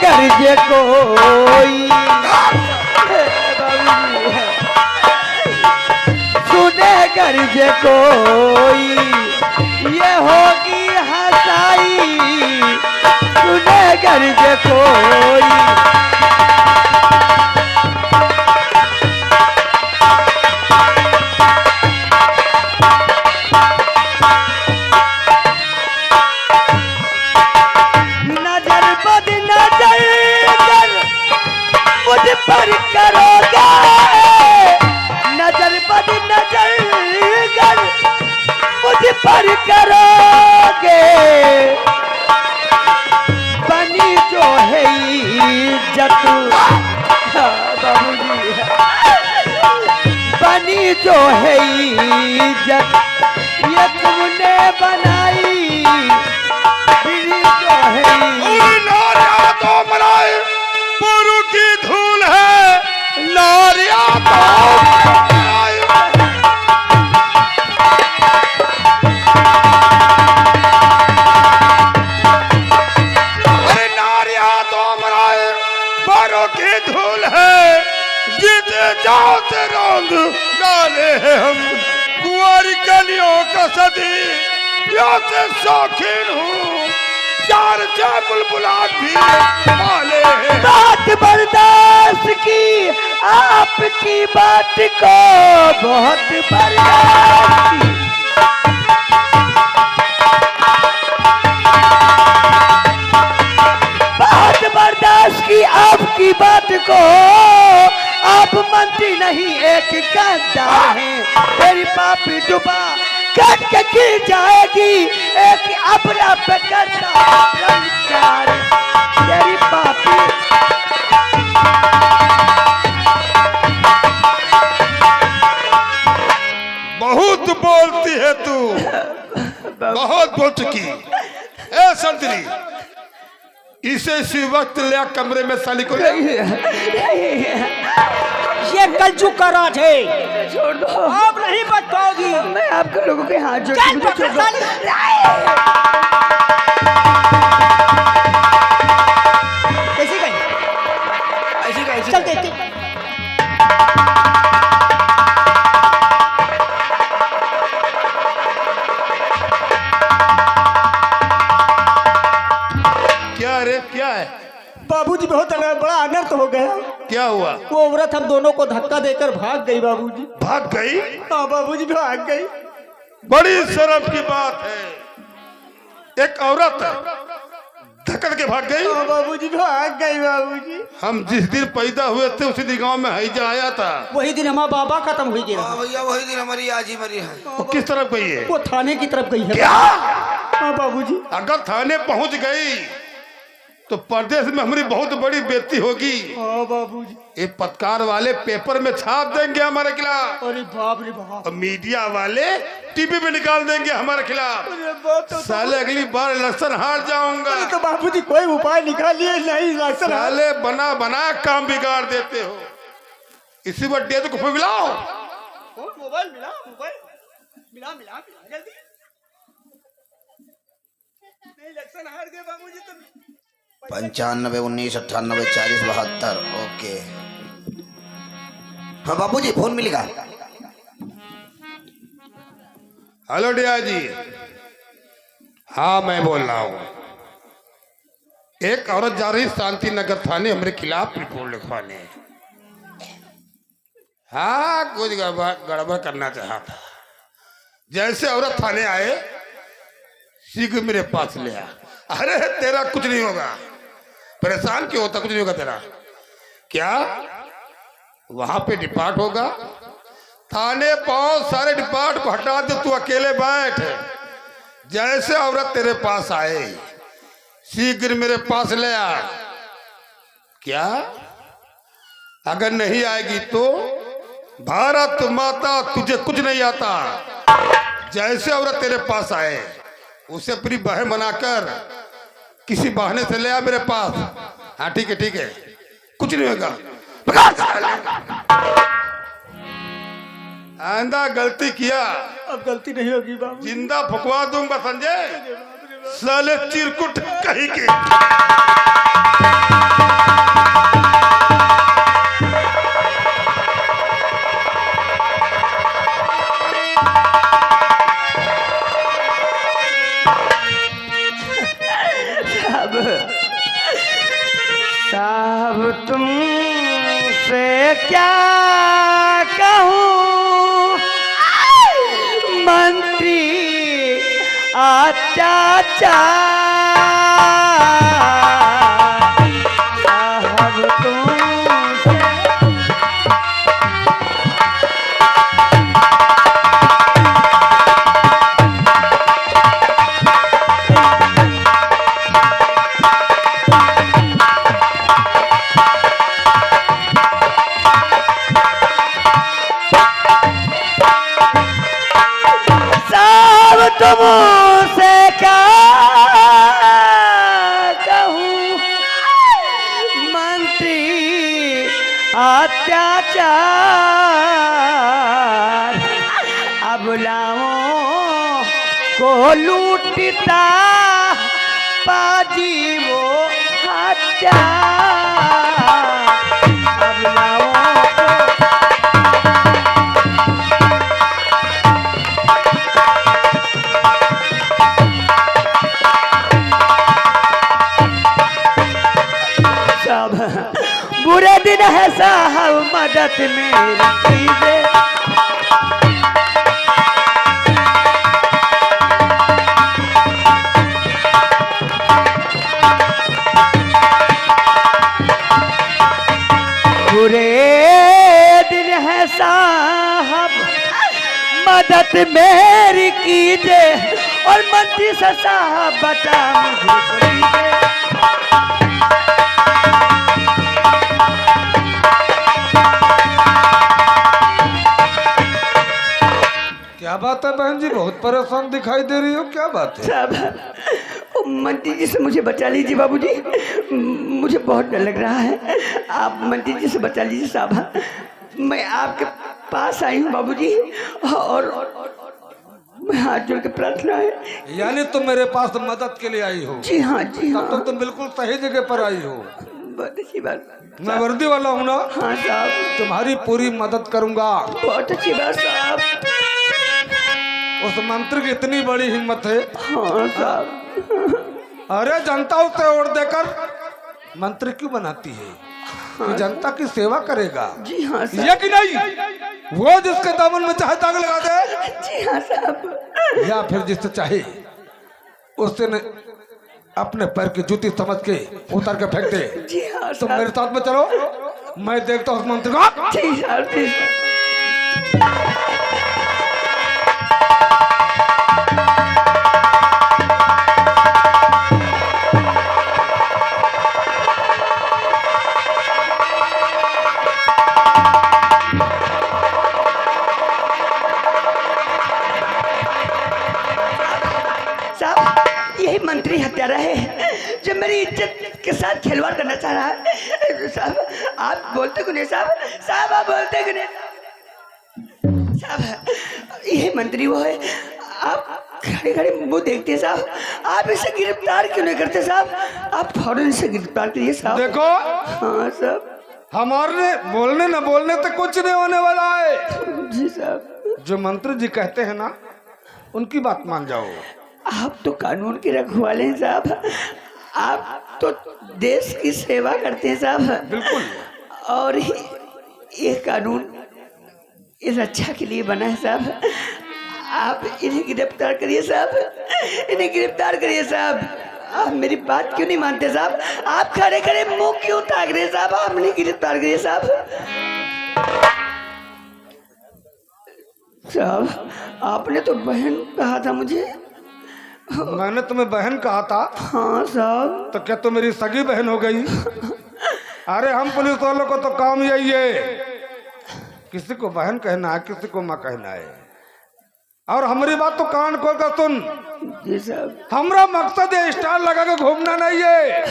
गरजे कोई, सुने गरजे कोई, ये होगी हंसाई, सुने गरजे कोई। पर करोगे नजर बद नजर गर मुझ पर करोगे, बनी जो है इज्जत बाबूजी, बनी जो है इज्जत ये तुमने बनाई, बनी जो है तो बनाए पुरु की धूल है, नारिया तो अरे नारिया तो मराए पुरु की धूल है, जीते जाओ ते रंग डाले हैं हम, कुंवारी कलियों का सदी प्यासे शौकीन हूँ, चार चार बुलबुलात भी पाले हैं। बात बर्दाश्त की आपकी बात को बहुत बर्दाश्त की, बात बर्दाश्त की आपकी बात को, आप मानती नहीं एक गद्दार है, तेरी पापी डुबा कट के गिर जाएगी, एक अपना पकड़ता संचार, तेरी पापी बहुत बोलती है तू, बहुत बोल चुकी। ए संतरी, इसे इसी वक्त ले कमरे में साली को, ये कलजुग का राज है, छोड़ दो, आप नहीं बच पाओगी। मैं आपके लोगों के हाथ जोड़ चल पकड़ साली। कैसी गई? ऐसी का चल देखते। क्या रे क्या है? बाबूजी बहुत बड़ा अनर्थ हो गया। क्या हुआ? वो औरत हम दोनों को धक्का देकर भाग गई बाबूजी। भाग गई? हाँ बाबूजी भाग गई। बड़ी शर्म की बात है, एक औरत धक्का के भाग गई। हाँ बाबूजी भाग गई बाबूजी। हम जिस दिन पैदा हुए थे उसी दिन गांव में हैजा आया था, वही दिन हमारा बाबा खत्म हुई गया। हाँ भैया वही दिन हमारी आजी मरी है। वो किस तरफ गई है? वो थाने की तरफ गई है। क्या? हाँ बाबूजी। अगर थाने पहुंच गई तो प्रदेश में हमारी बहुत बड़ी बेइज्जती होगी। हाँ बाबूजी। ये पत्रकार वाले पेपर में छाप देंगे हमारे खिलाफ, अरे बाप रे बाप। और मीडिया वाले टीवी पे निकाल देंगे हमारे खिलाफ। अरे बाप तो साले अगली बार इलेक्शन हार जाऊंगा। तो बाबूजी कोई उपाय निकालिए। नहीं साले बना बना काम बिगाड़ देते हो। इसी बार डेट को मिलाओ। मोबाइल मिला, मोबाइल मिला मिला मिला जल्दी। इलेक्शन हार गए बाबूजी तो 95 19 98 40 72। ओके हाँ बाबूजी फोन मिलेगा। हेलो डिया जी, हाँ मैं बोल रहा हूँ। एक औरत जा रही शांति नगर थाने हमारे खिलाफ रिपोर्ट लिखवाने। हाँ कुछ गड़बड़ करना चाहा था। जैसे औरत थाने आए शीघ्र मेरे पास ले आ। अरे तेरा कुछ नहीं होगा, परेशान क्यों होता? कुछ नहीं होगा तेरा। क्या वहां पे डिपार्ट होगा? थाने पहुंच, सारे डिपार्ट को हटा दे, तू अकेले बैठ। जैसे औरत तेरे पास आए शीघ्र मेरे पास ले आ। क्या अगर नहीं आएगी तो भारत माता तुझे कुछ नहीं आता। जैसे औरत तेरे पास आए उसे पूरी बहन बनाकर किसी बहाने से ले आ मेरे पास। हाँ ठीक है ठीक है, कुछ नहीं होगा। आंदा गलती किया, अब गलती नहीं होगी बाबू। जिंदा फुकवा दूंगा संजय, साले चिरकुट कहीं के। साहब तुमसे क्या कहूँ, मंत्री अत्याचार, साहब तुमसे तुमसे क्या कहूँ, मंत्री अत्याचार, अब लाओं को लूटता पाजी वो हत्यार, अब लाओं बुरे दिन है साहब मदद मेरी कीजिए, बुरे दिन है साहब मदद मेरी कीजिए, और मंत्री से साहब बता मुझे कीजिए। क्या बात है बहन जी, बहुत परेशान दिखाई दे रही हो, क्या बात है? साहब मंत्री जी से मुझे बचा लीजिए बाबूजी, मुझे बहुत डर लग रहा है, आप मंत्री जी से बचा लीजिए साहब। मैं आपके पास आई हूँ बाबूजी, और मैं हाथ जोड़ के प्रार्थना है। यानी तुम मेरे पास मदद के लिए आई हो? जी हाँ जी हाँ। तब तो तुम बिल्कुल सही जगह पर आई हो। बहुत अच्छी बात। मैं वर्दी वाला हूँ ना? हाँ साहब। तुम्हारी पूरी मदद करूँगा। बहुत अच्छी बात साहब। उस मंत्री की इतनी बड़ी हिम्मत है। हाँ साहब। अरे जनता उसे वोट देकर मंत्री क्यों बनाती है? कि जनता की सेवा करेगा। जी हाँ साहब। ये कि नहीं? वो जिसके दामन में चाहे दाग लगा दे। जी हाँ साहब। या फिर जिससे चाहे उससे अपने पैर की जूती समझ के उतार के फेंक दे। जी हाँ तुम मेरे साथ में चलो, मैं देखता हूँ उस मंत्री को। ठीक साहब ठीक। यही मंत्री हत्यारा है जो मेरी इज्जत के साथ खिलवाड़ करना चाह रहा है। साहब आप बोलते क्यों नहीं साहब? साहब आप बोलते क्यों नहीं साहब? यही मंत्री वो है। आप खड़े खड़े मुंह देखते साहब, आप इसे गिरफ्तार क्यों नहीं करते साहब? आप फौरन इसे गिरफ्तार करिए साहब। देखो हाँ साहब। हमारे बोलने न बोलने तो कुछ नहीं होने वाला है। जी साहब। जो मंत्री जी कहते हैं ना, उनकी बात मान जाओ। आप तो कानून के रखवाले हैं साहब, आप तो देश की सेवा करते हैं साहब। बिल्कुल। और ये कानून इस रक्षा के लिए बना है साहब। आप इन्हें गिरफ्तार करिए साहब, इन्हें गिरफ्तार करिए साहब। आप मेरी बात क्यों नहीं मानते साहब? आप खड़े खड़े मुंह क्यों ताक रहे साहब? आप इन्हें गिरफ्तार करिए साहब। साहब आपने तो बहन कहा था मुझे। मैंने तुम्हें बहन कहा था? हाँ साहब। तो क्या तुम मेरी सगी बहन हो गई? अरे हम पुलिस वालों को तो काम यही है, किसी को बहन कहना है, किसी को माँ कहना है। और हमारी बात तो कान खोल कर सुन। जी साहब। हमारा मकसद है स्टार लगा के घूमना नहीं है,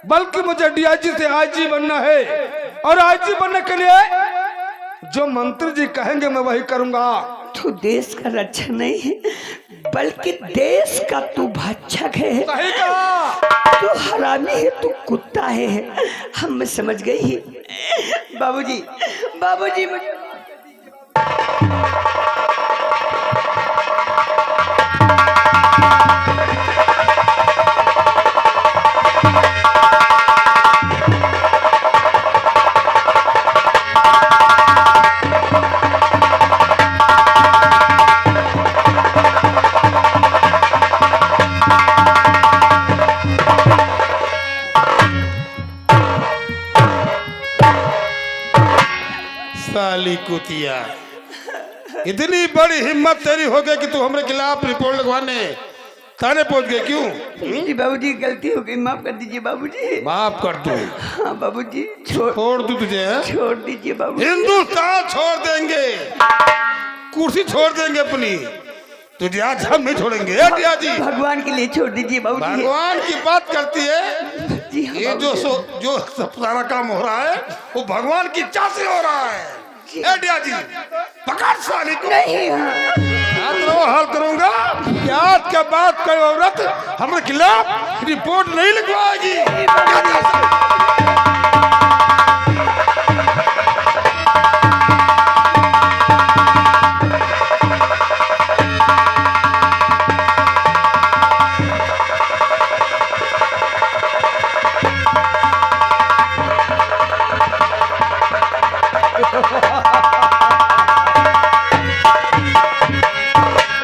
बल्कि मुझे डीआईजी से आईजी बनना है। और आईजी बनने के लिए जो मंत्री जी कहेंगे मैं वही करूंगा। तू देश का रक्षक नहीं है, बल्कि देश का तू भक्षक है। सही कहा। तू हरामी है, तू कुत्ता है। हम मैं समझ गई। बाबूजी बाबूजी साली कुतिया, इतनी बड़ी हिम्मत तेरी हो गई कि तू हमारे खिलाफ रिपोर्ट लिखवाने थाने पहुंच गए, क्यों? जी बाबूजी गलती हो गई, माफ कर दीजिए बाबूजी। माफ कर दूं? हाँ बाबूजी, छोड़ दूं तुझे? छोड़ दीजिए बाबूजी। हिंदुस्तान छोड़ देंगे, कुर्सी छोड़ देंगे अपनी, तुझे आज हम नहीं छोड़ेंगे। जी भगवान के लिए छोड़ दीजिए बाबूजी। भगवान की बात करती है? जी हाँ ये जो सब सारा काम हो रहा है वो भगवान की इच्छा से हो रहा है। जी पकड़ साली को। नहीं हाल करूंगा कि आज के बाद कोई औरत हमारे खिलाफ रिपोर्ट नहीं लिखवाएगी।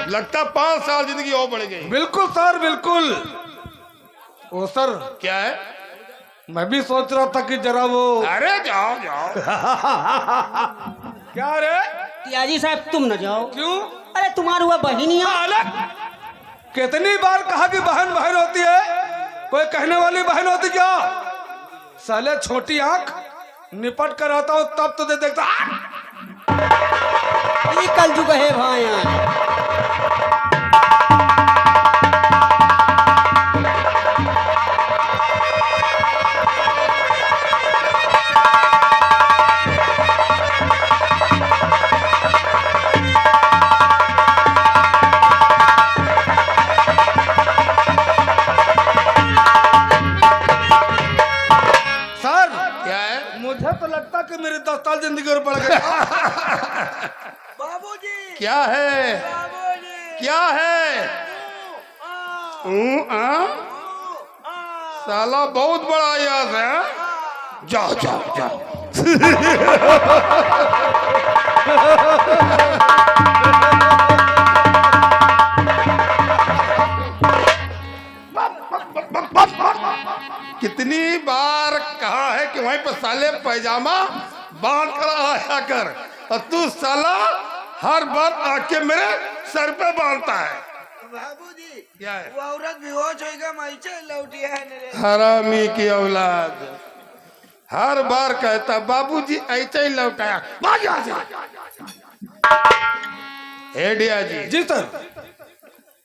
लगता 5 साल जिंदगी और बढ़ गई। बिल्कुल सर, बिल्कुल। ओ सर, क्या है? मैं भी सोच रहा था कि जरा वो। अरे जाओ जाओ। क्या रे? तियाजी साहब तुम न जाओ। क्यों? अरे तुम्हारी हुआ बहनिया। कितनी बार कहा कि बहन बहन होती है, कोई कहने वाली बहन होती क्या? साले छोटी आंख निपट कर आता हूँ तब तो दे देखता। ये कल जुग है भाई। मुझे तो लगता कि मेरी 10 साल जिंदगी और बढ़ गई। बाबूजी क्या है? बाबूजी क्या है? साला बहुत बड़ा याद है। जाओ जाओ जाओ। कितनी बार कहा है कि वहीं पर साले पैजामा बांध कर आया कर, और तू साला हर बार आके मेरे सर पे बांधता है। बाबूजी क्या है? वो औरत बेहोश होएगा माइचे लौटिया है ने। हरामी की औलाद हर बार कहता बाबूजी ऐसे ही लौटाया। भाग यहाँ से। डिया जी सर।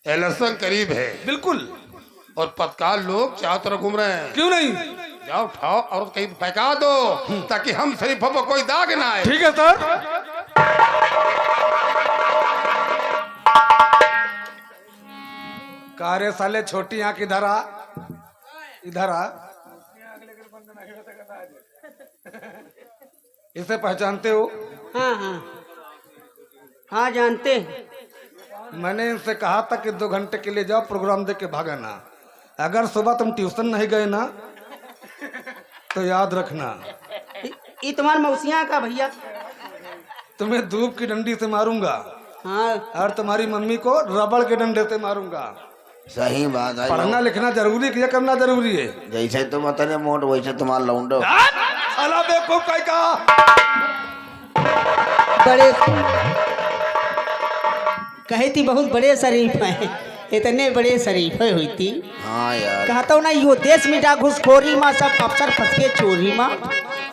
इलेक्शन करीब है। बिल्कुल। और पतकाल लोग चारों तरफ घूम रहे हैं। क्यों नहीं? जाओ उठाओ और कहीं फेंका दो ताकि हम शरीफों पर कोई दाग ना आए। ठीक है सर। कारे साले छोटी आंख इधर आ, इधर आ। इसे पहचानते हो? हाँ हाँ हाँ जानते हैं। मैंने इनसे कहा था कि 2 घंटे के लिए जाओ, प्रोग्राम देख के भागना। अगर सुबह तुम ट्यूशन नहीं गए ना तो याद रखना ये तुम्हारी मौसिया का भैया। तुम्हें धूप की डंडी से मारूंगा। हाँ और तुम्हारी मम्मी को रबड़ के डंडे से मारूंगा। सही बात है। पढ़ना लिखना जरूरी है, करना जरूरी है। जैसे तुम अतने मोट वैसे तुम्हारा लौंडो। साला बेवकूफ कहीं का। बड़े कहे थी बहुत बड़े शरीफ हैं, इतने बड़े शरीफ हुई थी। हाँ यार। कहता हूँ ना यो देश मिटा घुसखोरी माँ, सब अफसर फंस के चोरी माँ।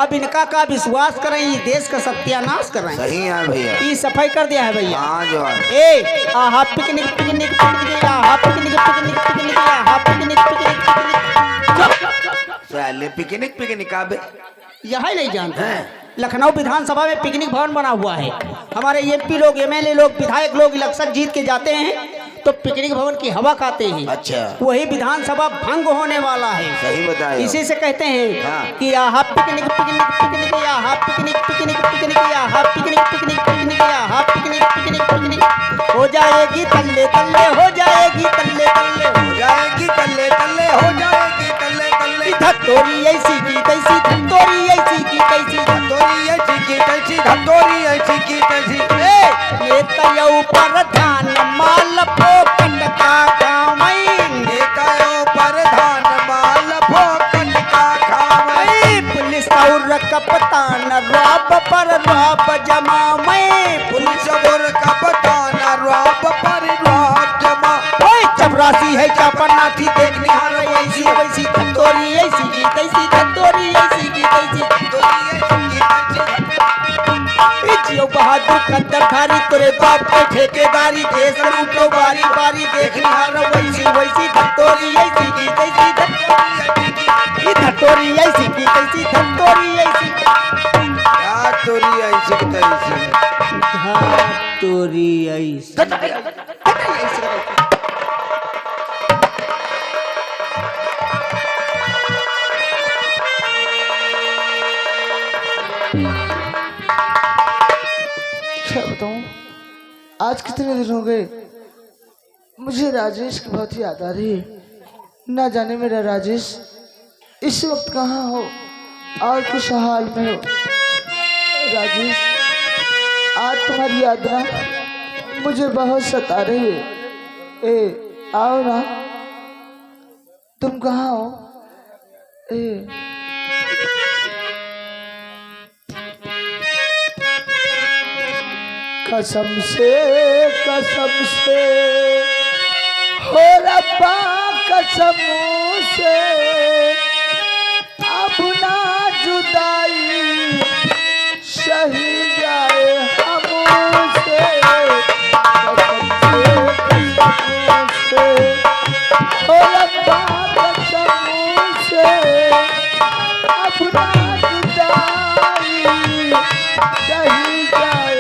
अब इनका का विश्वास करें, ये देश का सत्यानाश कर रहे हैं। सही है भैया। ये सफाई कर दिया है भैया। हाँ जवान। ए आहा पिकनिक पिकनिक पिकनिक आहा पिकनिक पिकनिक पिकनिक आहा पिकनिक पिकनिक पिकनिक। साले पिकनिक पिकनिक आबे यही नहीं जानते हैं। लखनऊ विधानसभा में पिकनिक भवन बना हुआ है। हमारे एमपी लोग, एमएलए लोग, विधायक लोग इलेक्शन जीत के जाते हैं तो पिकनिक भवन की हवा खाते हैं। अच्छा। वही विधानसभा भंग होने वाला है। सही बताया। इसी से कहते हैं हाँ। कि आहा पिकनिक पिकनिक पिकनिक आहा पिकनिक पिकनिक पिकनिक आहा पिकनिक पिकनिक पिकनिक आहा पिकनिक पिकनिक पिकनिक। हो जाएगी तल्ले तल्ले, हो जाएगी तल्ले तल्ले, हो जाएगी तल्ले तल्ले, हो जाएगी तल्ले तल्ले। धतोरी ऐसी की तैसी, धतोरी ऐसी की तैसी, धतोरी ऐसी की तैसी, धतोरी ऐसी की तैसी। ये तयौ पर ध्यान माल फोकट का खामई, नेताओं पर धान माल फोकट का खामई। पुलिस और कप्तान रॉब पर रॉब जा जाई चापन नाथी देख निहार ऐसी वैसी धंधोरी ऐसी की तैसी धंधोरी ऐसी की तैसी जियो बहादुर खद्दर धारी तेरे बाप के ठेकेदारी देश लूटो बारी बारी देख निहार वैसी वैसी धंधोरी ऐसी की तैसी धंधोरी ऐसी की तैसी धंधोरी ऐसी क्या तोरी ऐसी की तैसी धंधोरी ऐसी क्या बताऊं, आज कितने दिन हो गए मुझे राजेश की बहुत याद आ रही है। ना जाने मेरा राजेश इस वक्त कहाँ हो और किस हाल में हो। राजेश, आज तुम्हारी याद ना मुझे बहुत सता रही है। ए आओ ना, तुम कहाँ हो? ए कसम से हो रब्बा कसम से अब ना जुदाई सही जाए हमसे। कसम से हो रब्बा कसम से अब ना जुदाई सही जाए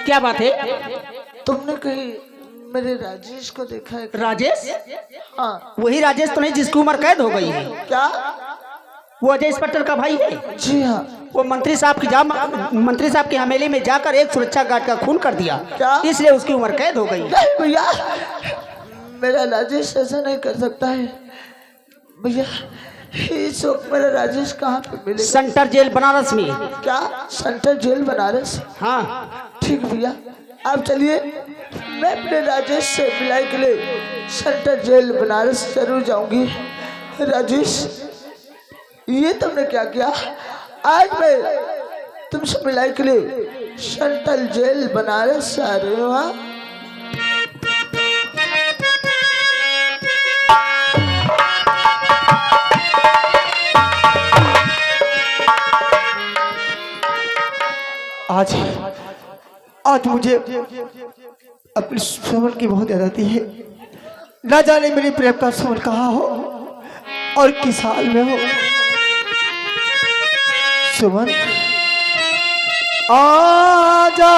क्या बात है? तुमने कहीं मेरे राजेश को देखा है? राजेश? हाँ। वही राजेश तो नहीं जिसकी उम्र कैद हो गई है? क्या? वो अजय इंस्पेक्टर का भाई है। जी हाँ। वो मंत्री साहब की हवेली में जाकर एक सुरक्षा गार्ड का खून कर दिया। क्या? इसलिए उसकी उम्र कैद हो गई। नहीं भैया, मेरा राजेश ऐसा नहीं कर सकता है भैया। इस वक्त मेरा राजेश कहाँ पे मिलेगा? सेंटर जेल बनारस में। क्या? Centre jail Banaras? हाँ ठीक भैया, आप चलिए, मैं अपने राजेश से मिलाई के लिए सेंटर जेल बनारस जरूर जाऊंगी। राजेश, ये तुमने क्या किया? आज मैं तुमसे मिलाई के लिए सेंट्रल जेल बनारस आ रही हूँ। आज मुझे अपनी सुमन की बहुत याद आती है। ना जाने मेरी प्रेम का सुमन कहाँ हो और किस हाल में हो। सुमन आजा